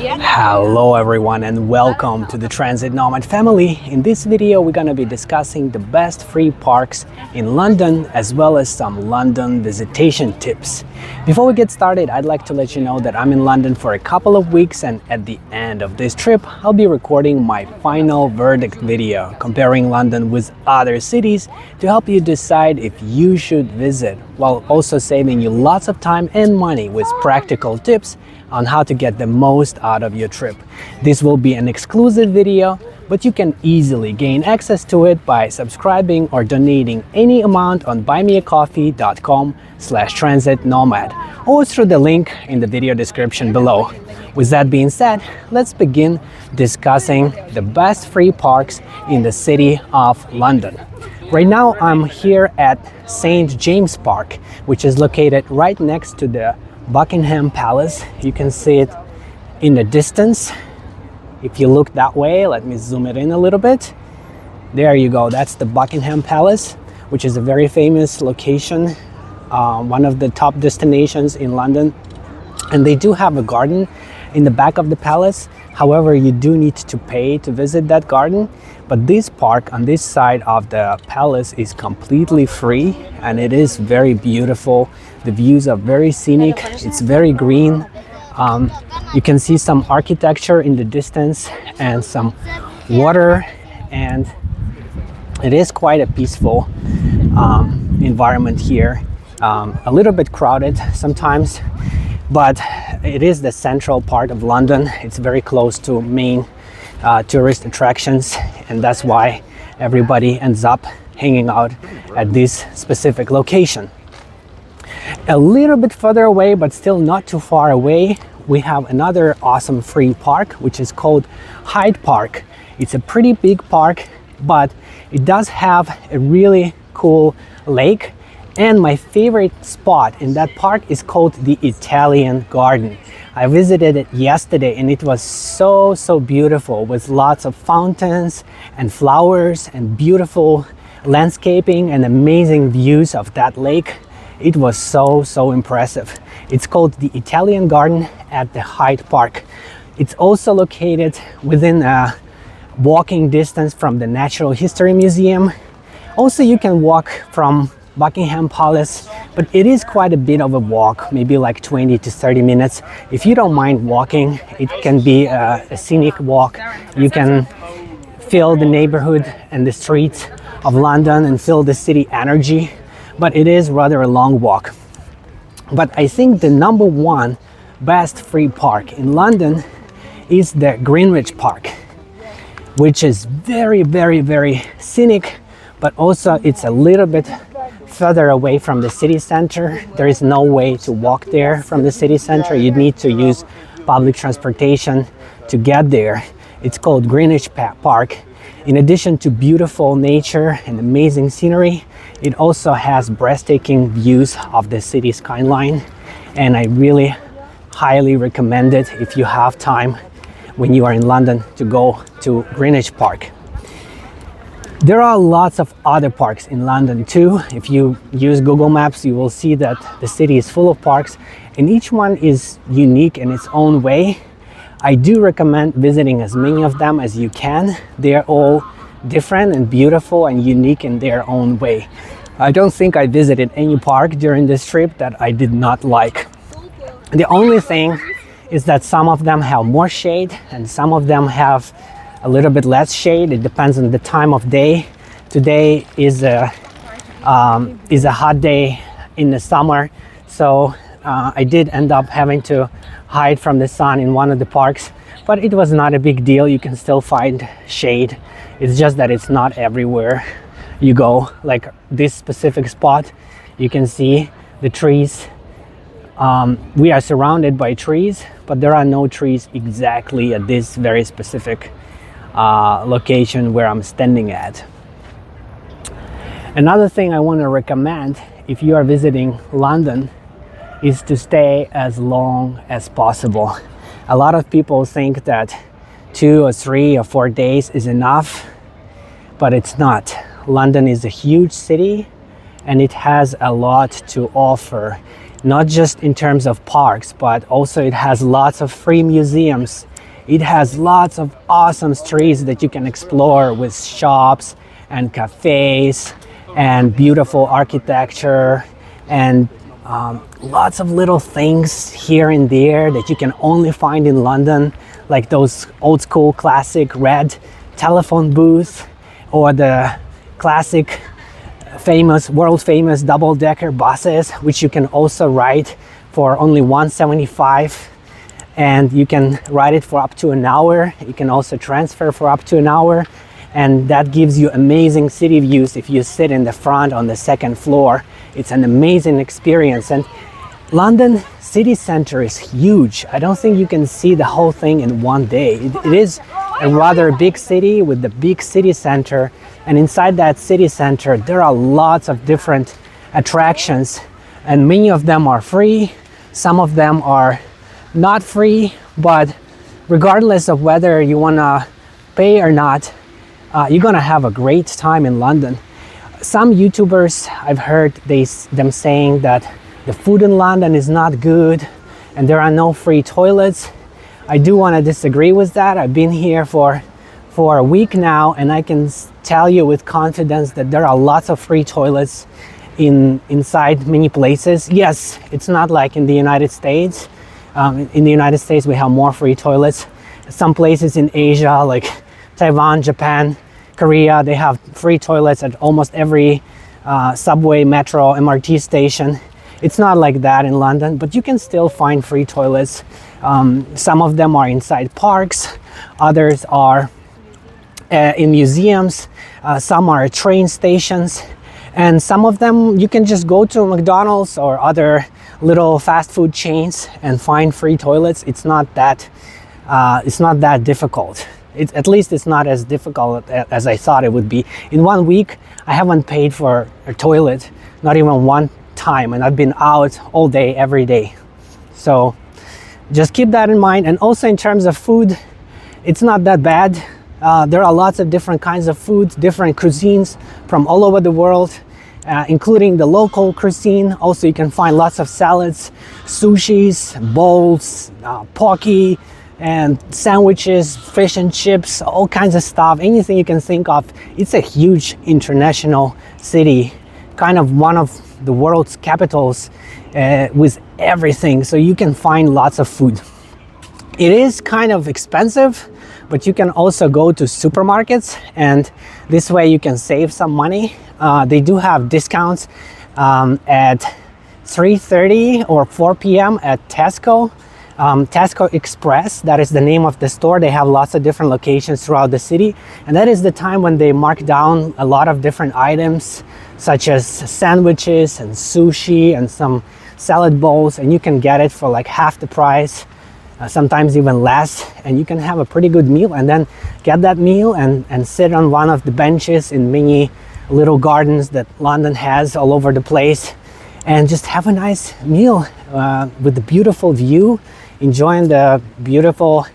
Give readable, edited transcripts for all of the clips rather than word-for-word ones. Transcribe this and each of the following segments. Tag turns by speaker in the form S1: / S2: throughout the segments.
S1: Hello everyone and welcome to the Transit Nomad family. In this video we're going to be discussing the best free parks in London as well as some London visitation tips. Before we get started, I'd like to let you know that I'm in London for a couple of weeks, and at the end of this trip I'll be recording my final verdict video comparing London with other cities to help you decide if you should visit, while also saving you lots of time and money with practical tips on how to get the most out of your trip. This will be an exclusive video, but you can easily gain access to it by subscribing or donating any amount on buymeacoffee.com/transitnomad or through the link in the video description below. With that being said, let's begin discussing the best free parks in the city of London. Right now I'm here at St. James Park, which is located right next to the Buckingham Palace. You can see it in the distance. If you look that way, let me zoom it in a little bit. There you go, that's the Buckingham Palace, which is a very famous location, one of the top destinations in London. And they do have a garden in the back of the palace. However, you do need to pay to visit that garden. But this park on this side of the palace is completely free, and it is very beautiful. The views are very scenic, it's very green. You can see some architecture in the distance and some water, and it is quite a peaceful environment here. A little bit crowded sometimes, but it is the central part of London. It's very close to main tourist attractions, and that's why everybody ends up hanging out at this specific location. A little bit further away, but still not too far away, we have another awesome free park, which is called Hyde Park. It's a pretty big park, but it does have a really cool lake. And my favorite spot in that park is called the Italian Garden. I visited it yesterday and it was so beautiful, with lots of fountains and flowers and beautiful landscaping and amazing views of that lake. It was so impressive. It's called the Italian Garden at the Hyde Park. It's also located within a walking distance from the Natural History Museum. Also, you can walk from Buckingham Palace, but it is quite a bit of a walk, maybe like 20 to 30 minutes. If you don't mind walking, it can be a scenic walk. You can feel the neighborhood and the streets of London and feel the city energy, but it is rather a long walk. But I think the number one best free park in London is the Greenwich Park, which is very scenic, but also it's a little bit further away from the city center. There is no way to walk there from the city center. You need to use public transportation to get there. It's called Greenwich Park. In addition to beautiful nature and amazing scenery, it also has breathtaking views of the city skyline, and I really highly recommend it if you have time when you are in London to go to Greenwich Park. There are lots of other parks in London too. If you use Google Maps, you will see that the city is full of parks, and each one is unique in its own way. I do recommend visiting as many of them as you can. They are all different and beautiful and unique in their own way. I don't think I visited any park during this trip that I did not like. The only thing is that some of them have more shade and some of them have a little bit less shade. It depends on the time of day. Today is a hot day in the summer, so I did end up having to hide from the sun in one of the parks, but it was not a big deal. You can still find shade. It's just that it's not everywhere you go. Like this specific spot, you can see the trees. We are surrounded by trees, but there are no trees exactly at this very specific location where I'm standing at. Another thing I want to recommend if you are visiting London is to stay as long as possible. A lot of people think that 2 or 3 or 4 days is enough, but it's not. London is a huge city and it has a lot to offer. not just in terms of parks, but also it has lots of free museums It has lots of awesome streets that you can explore with shops and cafes and beautiful architecture and lots of little things here and there that you can only find in London, like those old school classic red telephone booths or the classic world famous double-decker buses, which you can also ride for only $1.75, and you can ride it for up to an hour. You can also transfer for up to an hour, and that gives you amazing city views if you sit in the front on the second floor. It's an amazing experience. And London city center is huge. I don't think you can see the whole thing in one day. It is a rather big city with the big city center, and inside that city center there are lots of different attractions, and many of them are free, some of them are not free, but regardless of whether you want to pay or not, you're gonna have a great time in London. Some YouTubers, I've heard them saying that the food in London is not good and there are no free toilets. I do want to disagree with that. I've been here for a week now, and I can tell you with confidence that there are lots of free toilets inside many places. Yes, it's not like in the United States. In the United States we have more free toilets. Some places in Asia like Taiwan, Japan, Korea, they have free toilets at almost every subway, metro, MRT station. It's not like that in London, but you can still find free toilets. Some of them are inside parks, others are in museums, some are at train stations, and some of them you can just go to McDonald's or other little fast food chains and find free toilets. It's not that difficult. At least it's not as difficult as I thought it would be. In 1 week, I haven't paid for a toilet, not even one time, and I've been out all day, every day. So just keep that in mind. And also in terms of food, it's not that bad. There are lots of different kinds of foods, different cuisines from all over the world, including the local cuisine. Also, you can find lots of salads, sushis, bowls, poke, and sandwiches, fish and chips, all kinds of stuff, anything you can think of. It's a huge international city, kind of one of the world's capitals with everything, so you can find lots of food. It is kind of expensive, but you can also go to supermarkets, and this way you can save some money. They do have discounts at 3:30 or 4 p.m. at Tesco. Tesco Express, that is the name of the store. They have lots of different locations throughout the city, and that is the time when they mark down a lot of different items such as sandwiches and sushi and some salad bowls, and you can get it for like half the price, sometimes even less, and you can have a pretty good meal and then get that meal and sit on one of the benches in many little gardens that London has all over the place and just have a nice meal with the beautiful view, enjoying the beautiful,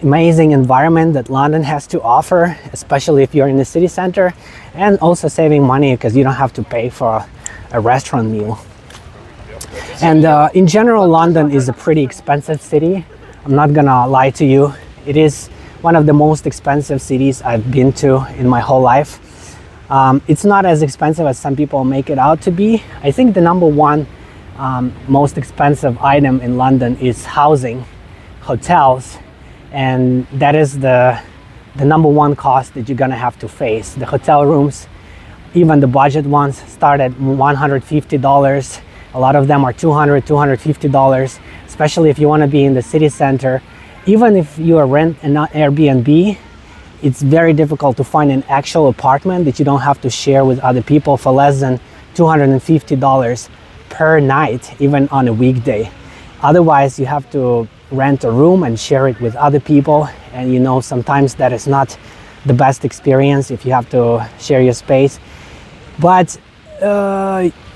S1: amazing environment that London has to offer, especially if you're in the city center, and also saving money because you don't have to pay for a restaurant meal. And in general, London is a pretty expensive city. I'm not gonna lie to you. It is one of the most expensive cities I've been to in my whole life. It's not as expensive as some people make it out to be. I think the number one most expensive item in London is housing, hotels, and that is the number one cost that you're gonna have to face. The hotel rooms, even the budget ones, start at $150. A lot of them are $200, $250, especially if you want to be in the city center. Even if you are rent an Airbnb, it's very difficult to find an actual apartment that you don't have to share with other people for less than $250 per night, even on a weekday. Otherwise, you have to rent a room and share it with other people, and you know, sometimes that is not the best experience if you have to share your space. But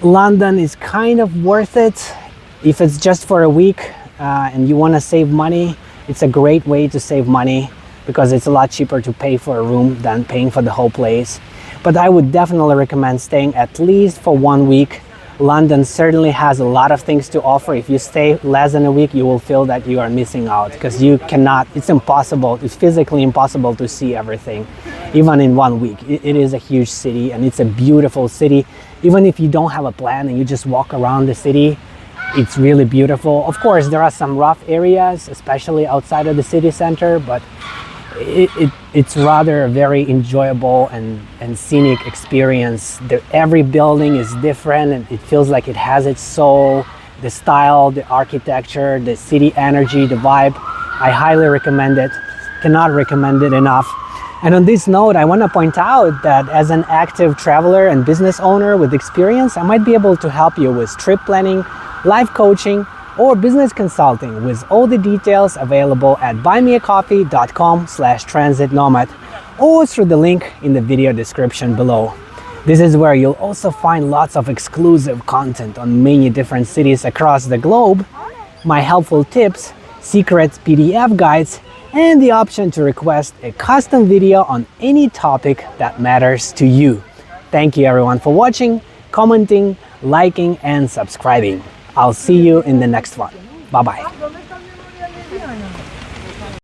S1: London is kind of worth it if it's just for a week and you want to save money. It's a great way to save money because it's a lot cheaper to pay for a room than paying for the whole place. But I would definitely recommend staying at least for 1 week London certainly has a lot of things to offer. If you stay less than a week, you will feel that you are missing out because you cannot, it's impossible, it's physically impossible to see everything, even in 1 week. It is a huge city and it's a beautiful city. Even if you don't have a plan and you just walk around the city, it's really beautiful. Of course, there are some rough areas, especially outside of the city center, but it's rather a very enjoyable and scenic experience. Every building is different and it feels like it has its soul. The style, the architecture, the city energy, the vibe. I highly recommend it. Cannot recommend it enough. And on this note, I want to point out that as an active traveler and business owner with experience, I might be able to help you with trip planning, life coaching, or business consulting, with all the details available at buymeacoffee.com/transitnomad or through the link in the video description below. This is where you'll also find lots of exclusive content on many different cities across the globe, my helpful tips, secret PDF guides, and the option to request a custom video on any topic that matters to you. Thank you everyone for watching, commenting, liking, and subscribing. I'll see you in the next one. Bye-bye.